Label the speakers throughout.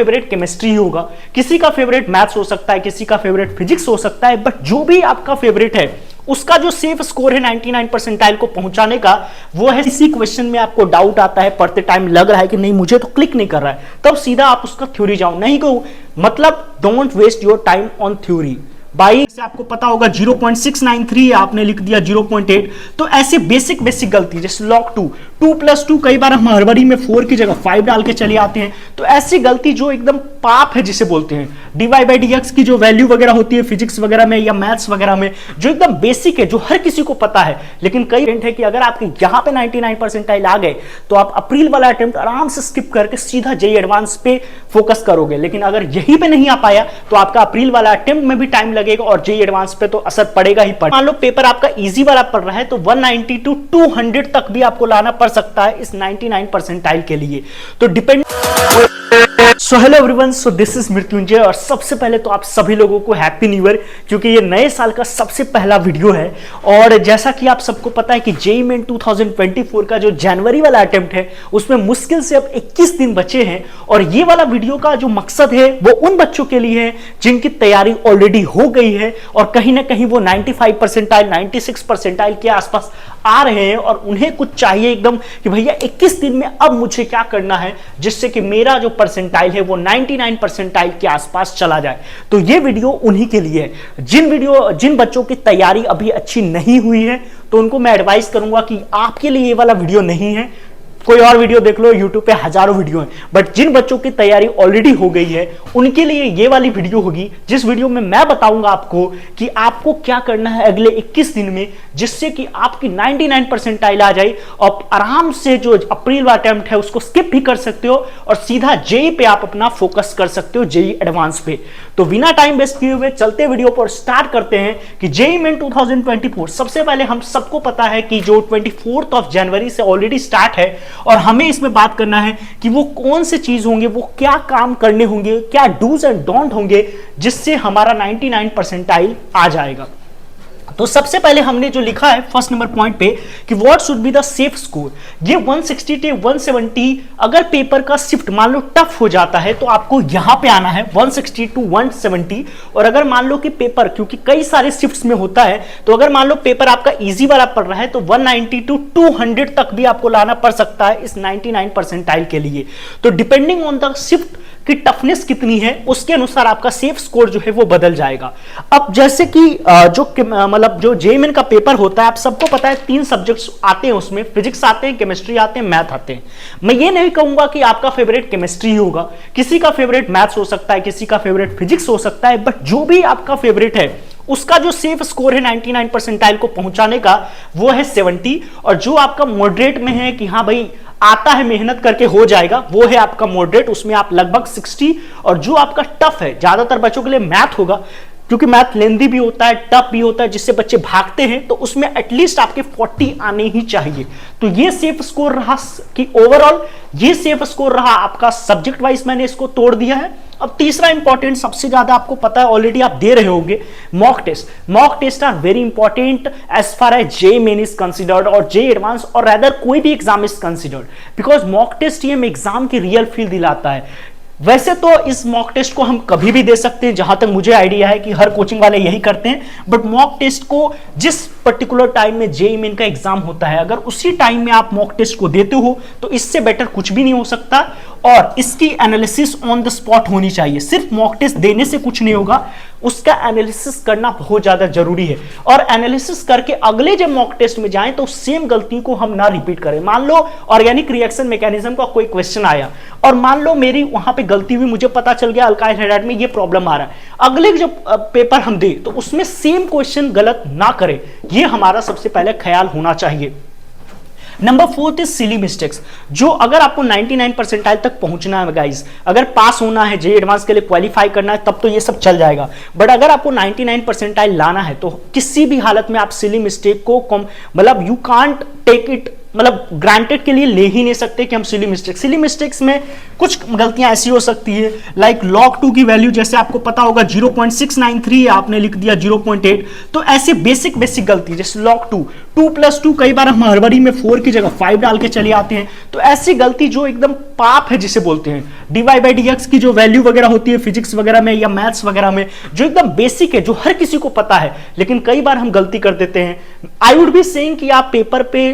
Speaker 1: Favourite chemistry होगा, किसी का फेवरेट मैथ्स हो सकता है, किसी का फेवरेट फिजिक्स हो सकता है, बट जो भी आपका फेवरेट है उसका जो सेफ स्कोर है 99 परसेंटाइल को पहुंचाने का, वो है इसी क्वेश्चन में आपको डाउट आता है, पढ़ते टाइम लग रहा है कि नहीं मुझे तो क्लिक नहीं कर रहा है, तब सीधा आप उसका थ्योरी जाओ। नहीं को मतलब don't waste your time on theory. बाई से आपको पता होगा 0.693 आपने लिख दिया 0.8, तो ऐसे बेसिक गलती जैसे log 2 2+2 कई बार हम हड़बड़ी में 4 की जगह 5 डाल के चले आते हैं, तो ऐसी गलती जो एकदम पाप है जिसे बोलते हैं। dy/dx की जो वैल्यू वगैरह होती है फिजिक्स वगैरह में या मैथ्स वगैरह में, जो एकदम बेसिक है, जो हर किसी को पता है, लेकिन कई है कि अगर आपके यहां पे 99 परसेंटाइल आ गए तो आप अप्रैल वाला अटेम्प्ट आराम से स्किप करके सीधा जेईई एडवांस पे फोकस करोगे। लेकिन अगर यहीं पे नहीं आ पाया तो आपका अप्रैल वाला अटेम्प्ट में भी टाइम लगेगा और जेईई एडवांस पे तो असर पड़ेगा ही पड़ेगा। मान लो पेपर आपका इजी वाला पड़ रहा है तो 190 टू 200 तक भी आपको लाना पड़ सकता है इस 99 परसेंटाइल के लिए, तो depend. So hello everyone, so this is Mrityunjay और सबसे पहले तो आप सभी लोगों को हैप्पी न्यू ईयर, क्योंकि ये नए साल का सबसे पहला वीडियो है। और जैसा कि आप सबको पता है कि जेईई मेन 2024 का जो जनवरी वाला अटेम्प्ट है उसमें मुश्किल से अब 21 दिन बचे हैं, और ये वाला वीडियो का जो मकसद है वो उन बच्चों के लिए है जिनकी तैयारी ऑलरेडी हो गई है और कहीं ना कहीं वो 95 परसेंटाइल 96 परसेंटाइल के आसपास आ रहे हैं और उन्हें कुछ चाहिए एकदम कि भैया 21 दिन में अब मुझे क्या करना है जिससे कि मेरा जो परसेंटाइल है वो 99 परसेंटाइल के आसपास चला जाए। तो ये वीडियो उन्हीं के लिए है जिन बच्चों की तैयारी अभी अच्छी नहीं हुई है, तो उनको मैं एडवाइस करूंगा कि आपके लिए ये वाला वीडियो नहीं है, कोई और वीडियो देख लो, YouTube पे हजारों वीडियो हैं। बट जिन बच्चों की तैयारी ऑलरेडी हो गई है उनके लिए ये वाली वीडियो होगी, जिस वीडियो में मैं बताऊंगा आपको कि आपको क्या करना है अगले 21 दिन में जिससे कि आपकी 99 परसेंटाइल आ जाए और आराम से जो अप्रैल वाला अटेम्प्ट है उसको स्किप भी कर सकते हो और सीधा जेईई पे आप अपना फोकस कर सकते हो, जेईई एडवांस पे। तो बिना टाइम वेस्ट किए हुए चलते वीडियो पर स्टार्ट करते हैं कि जेईई मेन 2024 सबसे पहले हम सबको पता है कि जो 24 ऑफ जनवरी से ऑलरेडी स्टार्ट है, और हमें इसमें बात करना है कि वो कौन से चीज होंगे, वो क्या काम करने होंगे, क्या डूज एंड डोंट होंगे जिससे हमारा 99 परसेंटाइल आ जाएगा। तो सबसे पहले हमने जो लिखा है फर्स्ट नंबर पॉइंट पे कि what should be the safe score, ये 160 से 170 अगर पेपर का शिफ्ट मान लो टफ हो जाता है तो आपको यहां पे आना है 160 टू 170। और अगर मान लो कि पेपर, क्योंकि कई सारे शिफ्ट्स में होता है, तो अगर मान लो पेपर आपका इजी वाला पड़ रहा है तो 190 टू 200 तक भी आपको लाना पड़ सकता है इस 99 परसेंटाइल के लिए। तो डिपेंडिंग ऑन द शिफ्ट की टफनेस कितनी है उसके अनुसार आपका सेफ स्कोर जो है वो बदल जाएगा। अब जैसे कि जो जेईई मेन का पेपर होता है, आप सबको पता है 3 सब्जेक्ट्स आते हैं उसमें, फिजिक्स आते हैं, केमिस्ट्री आते हैं, मैथ आते हैं। मैं ये नहीं कहूंगा कि आपका फेवरेट केमिस्ट्री होगा, किसी का फेवरेट मैथ्स हो सकता है, किसी का फेवरेट फिजिक्स हो सकता है, बट जो भी आपका फेवरेट है उसका जो सेफ स्कोर है 99 परसेंटाइल को पहुंचाने का वो है 70। और जो आपका मॉडरेट में है कि हाँ भाई आता है मेहनत करके हो जाएगा, वो है आपका मॉडरेट, उसमें आप लगभग 60। और जो आपका टफ है, ज्यादातर बच्चों के लिए मैथ होगा, क्योंकि मैथ लेंदी भी होता है, टफ भी होता है, जिससे बच्चे भागते हैं, तो उसमें एटलीस्ट आपके 40 आने ही चाहिए। तो ये सेफ स्कोर रहा कि ओवरऑल ये सेफ स्कोर रहा आपका सब्जेक्ट वाइज, मैंने इसको तोड़ दिया है। अब तीसरा इंपॉर्टेंट, सबसे ज्यादा आपको पता है ऑलरेडी आप दे रहे होंगे, mock test. Mock test are very important as far as JEE main is considered और जेईई एडवांस और रैदर कोई भी exam is considered, because mock test ये एग्जाम की रियल फील दिलाता है। वैसे तो इस मॉक टेस्ट को हम कभी भी दे सकते हैं, जहां तक मुझे आइडिया है कि हर कोचिंग वाले यही करते हैं, बट मॉक टेस्ट को जिस पर्टिकुलर टाइम में जेईई मेन का एग्जाम होता है, अगर उसी टाइम में आप मॉक टेस्ट को देते हो तो इससे बेटर कुछ भी नहीं हो सकता। और इसकी एनालिसिस ऑन द स्पॉट होनी चाहिए, सिर्फ मॉक टेस्ट देने से कुछ नहीं होगा, उसका एनालिसिस करना बहुत ज्यादा जरूरी है। और एनालिसिस करके अगले जब मॉक टेस्ट में जाएं तो सेम गलती को हम ना रिपीट करें। मान लो ऑर्गेनिक रिएक्शन मैकेनिज्म का कोई क्वेश्चन आया और मान लो मेरी वहां पे गलती हुई, मुझे पता चल गया अल्काइल हाइड्राइड में ये प्रॉब्लम आ रहा है, अगले जब पेपर हम दे तो उसमें सेम क्वेश्चन गलत ना करें, ये हमारा सबसे पहले ख्याल होना चाहिए। नंबर 4 इज सिली मिस्टेक्स, जो अगर आपको 99 परसेंटाइल तक पहुंचना है गाइस, अगर पास होना है, जेईई एडवांस के लिए क्वालिफाई करना है, तब तो ये सब चल जाएगा। बट अगर आपको 99 परसेंटाइल लाना है तो किसी भी हालत में आप सिली मिस्टेक को मतलब यू कांट टेक इट मतलब ग्रांटेड के लिए ले ही नहीं सकते कि हम सिली मिस्टेक्स में कुछ गलतियां ऐसी हो सकती है, लाइक log 2 की वैल्यू जैसे आपको पता होगा 0.693 आपने लिख दिया 0.8, तो ऐसे बेसिक गलती जैसे log 2 2+2 कई बार हम हड़बड़ी में 4 की जगह 5 डाल के चले आते हैं, तो ऐसी गलती जो एकदम पाप है जिसे बोलते हैं। dy/dx की जो वैल्यू वगैरह होती है फिजिक्स वगैरह में या मैथ्स वगैरह में, जो एकदम बेसिक है, जो हर किसी को पता है, लेकिन कई बार हम गलती कर देते हैं। आई वुड बी सेइंग कि आप पेपर पे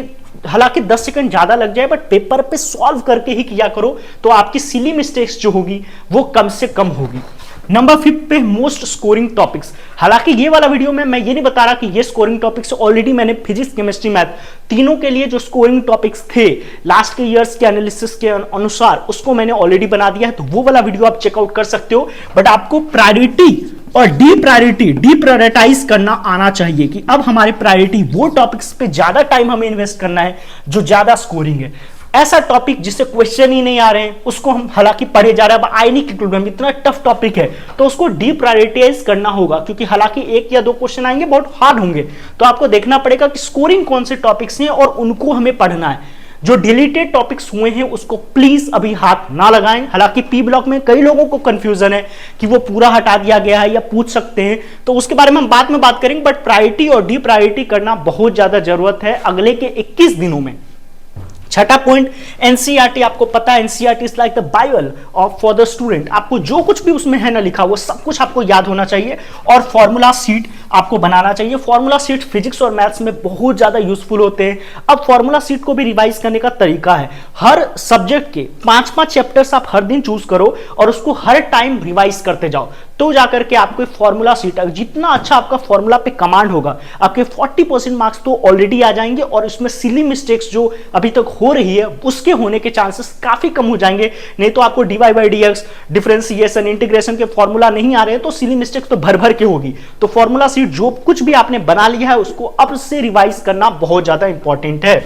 Speaker 1: हालांकि 10 सेकंड ज्यादा लग जाए बट पेपर पे सॉल्व करके ही किया करो, तो आपकी सिली मिस्टेक्स जो होगी वो कम से कम होगी। नंबर 5 पे मोस्ट स्कोरिंग टॉपिक्स। हालांकि ये वाला वीडियो में मैं ये नहीं बता रहा कि ये स्कोरिंग टॉपिक्स, ऑलरेडी मैंने फिजिक्स केमिस्ट्री मैथ तीनों के लिए जो स्कोरिंग टॉपिक्स थे लास्ट के ईयर्स के एनालिसिस के अनुसार उसको मैंने ऑलरेडी बना दिया है, तो वो वाला वीडियो आप चेकआउट कर सकते हो। बट आपको प्रायोरिटी और डीप्रायोरिटाइज करना आना चाहिए कि अब हमारे प्रायोरिटी वो टॉपिक्स पे ज्यादा टाइम हमें इन्वेस्ट करना है जो ज्यादा स्कोरिंग है। ऐसा टॉपिक जिससे क्वेश्चन ही नहीं आ रहे हैं उसको हम हालांकि पढ़े जा रहे हैं, आई नहीं कंक्लूड इतना टफ टॉपिक है तो उसको डीप्रायोरिटाइज करना होगा, क्योंकि हालांकि 1 या 2 क्वेश्चन आएंगे बहुत हार्ड होंगे, तो आपको देखना पड़ेगा कि स्कोरिंग कौन से टॉपिक्स हैं और उनको हमें पढ़ना है। जो डिलीटेड टॉपिक्स हुए हैं उसको प्लीज अभी हाथ ना लगाएं। हालांकि पी ब्लॉक में कई लोगों को कंफ्यूजन है कि वो पूरा हटा दिया गया है या पूछ सकते हैं, तो उसके बारे में हम बाद में बात करेंगे। बट प्रायोरिटी और डीप्रायोरिटी करना बहुत ज्यादा जरूरत है अगले के 21 दिनों में। छठा पॉइंट, एनसीईआरटी। आपको पता है NCERT is like the Bible of for the student. आपको जो कुछ भी उसमें है ना लिखा वो सब कुछ आपको याद होना चाहिए, और फॉर्मूला शीट आपको बनाना चाहिए। फॉर्मूला शीट फिजिक्स और मैथ्स में बहुत ज्यादा यूजफुल होते हैं। अब फॉर्मूला शीट को भी रिवाइज करने का तरीका है, हर सब्जेक्ट के 5-5 चैप्टर्स आप हर दिन चूज करो और उसको हर टाइम रिवाइज करते जाओ, तो जाकर के आपको फॉर्मूला शीट, जितना अच्छा आपका फॉर्मूला पे कमांड होगा आपके 40% मार्क्स तो ऑलरेडी आ जाएंगे, और इसमें सिली मिस्टेक्स जो अभी तक हो रही है उसके होने के चांसेस काफी कम हो जाएंगे। नहीं तो आपको dy/dx, डिफरेंशिएशन, इंटीग्रेशन के फॉर्मूला नहीं आ रहे हैं तो सिली मिस्टेक्स तो भर भर के होगी। तो फॉर्मूला शीट जो कुछ भी आपने बना लिया है उसको अब से रिवाइज करना बहुत ज्यादा इंपॉर्टेंट है।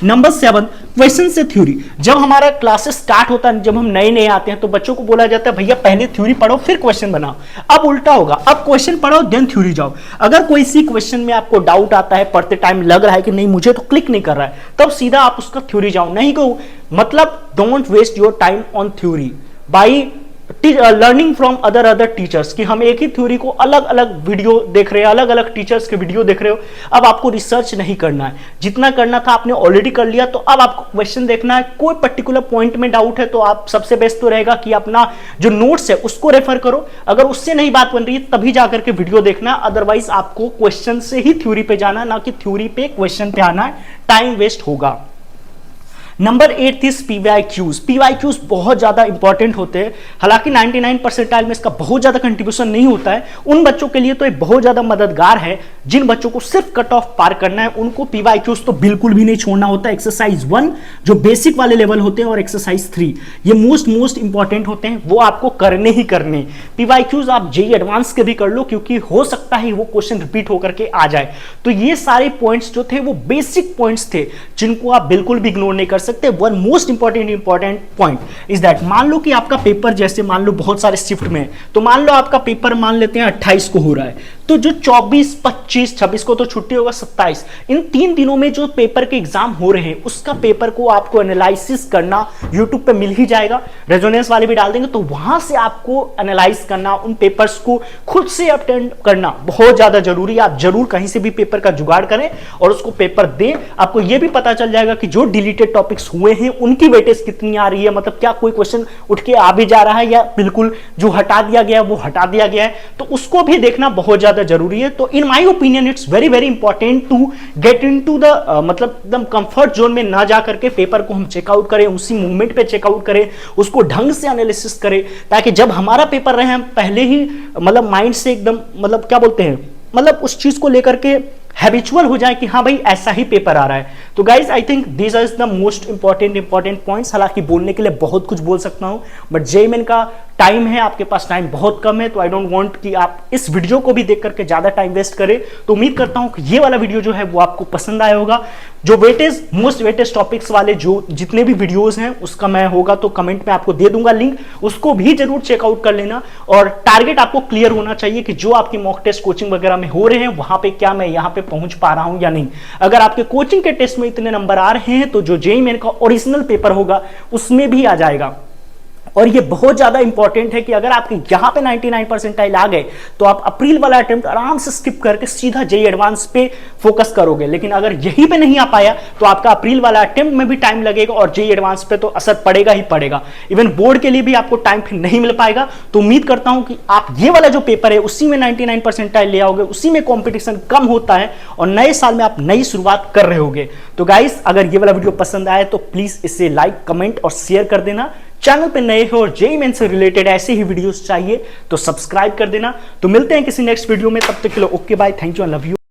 Speaker 1: नंबर 7, क्वेश्चन से थ्योरी। जब हमारा क्लासेस स्टार्ट होता है, जब हम नए नए आते हैं तो बच्चों को बोला जाता है भैया पहले थ्योरी पढ़ो फिर क्वेश्चन बनाओ। अब उल्टा होगा, अब क्वेश्चन पढ़ो देन थ्योरी जाओ। अगर कोई सी क्वेश्चन में आपको डाउट आता है, पढ़ते टाइम लग रहा है कि नहीं मुझे तो क्लिक नहीं कर रहा है, तब सीधा आप उसका थ्योरी जाओ। नहीं को मतलब don't waste your time on theory by learning from other teachers, कि हम एक ही थ्योरी को अलग अलग वीडियो देख रहे हैं, अलग अलग टीचर्स के वीडियो देख रहे हो। अब आपको रिसर्च नहीं करना है, जितना करना था आपने ऑलरेडी कर लिया, तो अब आपको क्वेश्चन देखना है। कोई पर्टिकुलर पॉइंट में डाउट है तो आप सबसे बेस्ट तो रहेगा कि अपना जो नोट्स है उसको रेफर करो, अगर उससे नहीं बात बन रही है तभी जाकर के वीडियो देखना, अदरवाइज आपको क्वेश्चन से ही थ्योरी पे जाना, ना कि थ्योरी पे क्वेश्चन पे आना, टाइम वेस्ट होगा। Number 8 is PYQs. पीवाईक्यूज बहुत ज्यादा इंपॉर्टेंट होते हैं, हालांकि 99 परसेंटाइल में इसका बहुत ज्यादा कंट्रीब्यूशन नहीं होता है। उन बच्चों के लिए तो ये बहुत ज्यादा मददगार है जिन बच्चों को सिर्फ कट ऑफ पार करना है, उनको पीवाईक्यूज तो बिल्कुल भी नहीं छोड़ना होता। एक्सरसाइज 1 जो बेसिक वाले लेवल होते हैं और एक्सरसाइज 3 ये मोस्ट इंपॉर्टेंट होते हैं, वो आपको करने ही करने। पीवाईक्यूज आप जेईई एडवांस के भी कर लो, क्योंकि हो सकता है वो क्वेश्चन रिपीट होकर के आ जाए। तो ये सारे पॉइंट्स जो थे वो बेसिक पॉइंट्स थे जिनको आप बिल्कुल भी इग्नोर नहीं कर सकते। One most important point is that, मान लो कि आपका पेपर, जैसे मान लो बहुत सारे शिफ्ट में, तो मान लो आपका पेपर मान लेते हैं 28 को हो रहा है, तो जो 24, 25, 26 को तो छुट्टी होगा, 27, इन 3 दिनों में जो पेपर के एग्जाम हो रहे हैं उसका पेपर को आपको एनालिसिस करना यूट्यूब पे मिल ही जाएगा, रेजोनेंस वाले भी डाल देंगे, तो वहां से आपको एनालाइज करना, उन पेपर्स को खुद से अटेंड करना बहुत ज्यादा जरूरी है। आप जरूर कहीं से भी पेपर का जुगाड़ करें और उसको पेपर दें, आपको यह भी पता चल जाएगा कि जो डिलीटेड टॉपिक्स हुए हैं उनकी वेटेज कितनी आ रही है, मतलब क्या कोई क्वेश्चन उठ के आ भी जा रहा है या बिल्कुल जो हटा दिया गया वो हटा दिया गया है, तो उसको भी देखना बहुत ज्यादा जरूरी है। तो in my opinion it's very very important to get into the मतलब एकदम कंफर्ट जोन में ना जा करके पेपर को हम चेकआउट करें, उसी मूवमेंट पे चेकआउट करें, उसको ढंग से एनालिसिस करें, ताकि जब हमारा पेपर रहे हम पहले ही मतलब माइंड से एकदम मतलब क्या बोलते हैं, मतलब उस चीज को लेकर के हैबिचुअल हो जाए कि हाँ भाई ऐसा ही पेपर आ रहा है। तो guys I think these are the most important points. हालांकि बोलने के लिए बहुत कुछ बोल सकता हूं, बट जेईई मेन का टाइम है आपके पास, टाइम बहुत कम है, तो आई डोंट वांट कि आप इस वीडियो को भी देख करके ज्यादा टाइम वेस्ट करें। तो उम्मीद करता हूं कि ये वाला वीडियो जो है वो आपको पसंद आया होगा। जो वेटेज, मोस्ट वेटेज टॉपिक्स वाले जो जितने भी वीडियोस हैं उसका मैं होगा तो कमेंट में आपको दे दूंगा लिंक, उसको भी जरूर चेकआउट कर लेना। और टारगेट आपको क्लियर होना चाहिए कि जो आपकी मॉक टेस्ट कोचिंग वगैरह में हो रहे हैं वहां पे क्या मैं यहां पे पहुंच पा रहा हूं या नहीं। अगर आपके कोचिंग के टेस्ट में इतने नंबर आ रहे हैं तो जो जेईई मेन का ओरिजिनल पेपर होगा उसमें भी आ जाएगा। और ये बहुत ज्यादा इंपॉर्टेंट है कि अगर आपके यहां पे 99 परसेंटाइल आ गए तो आप अप्रैल वाला अटेम्प्ट आराम से स्किप करके सीधा जेईई एडवांस पे फोकस करोगे। लेकिन अगर यहीं पे नहीं आ पाया तो आपका अप्रैल वाला अटेम्प्ट में भी टाइम लगेगा और जेईई एडवांस पे तो असर पड़ेगा ही पड़ेगा। इवन बोर्ड के लिए भी आपको टाइम फिर नहीं मिल पाएगा। तो उम्मीद करता हूं कि आप ये वाला जो पेपर है उसी में 99 परसेंटाइल ले आओगे, उसी में कॉम्पिटिशन कम होता है और नए साल में आप नई शुरुआत कर रहे होगे। तो गाइस, अगर ये वाला वीडियो पसंद आए तो प्लीज इसे लाइक, कमेंट और शेयर कर देना। चैनल पे नए हो और जेईई मेन से रिलेटेड ऐसे ही वीडियोस चाहिए तो सब्सक्राइब कर देना। तो मिलते हैं किसी नेक्स्ट वीडियो में, तब तक के लिए okay bye, thank you and love you.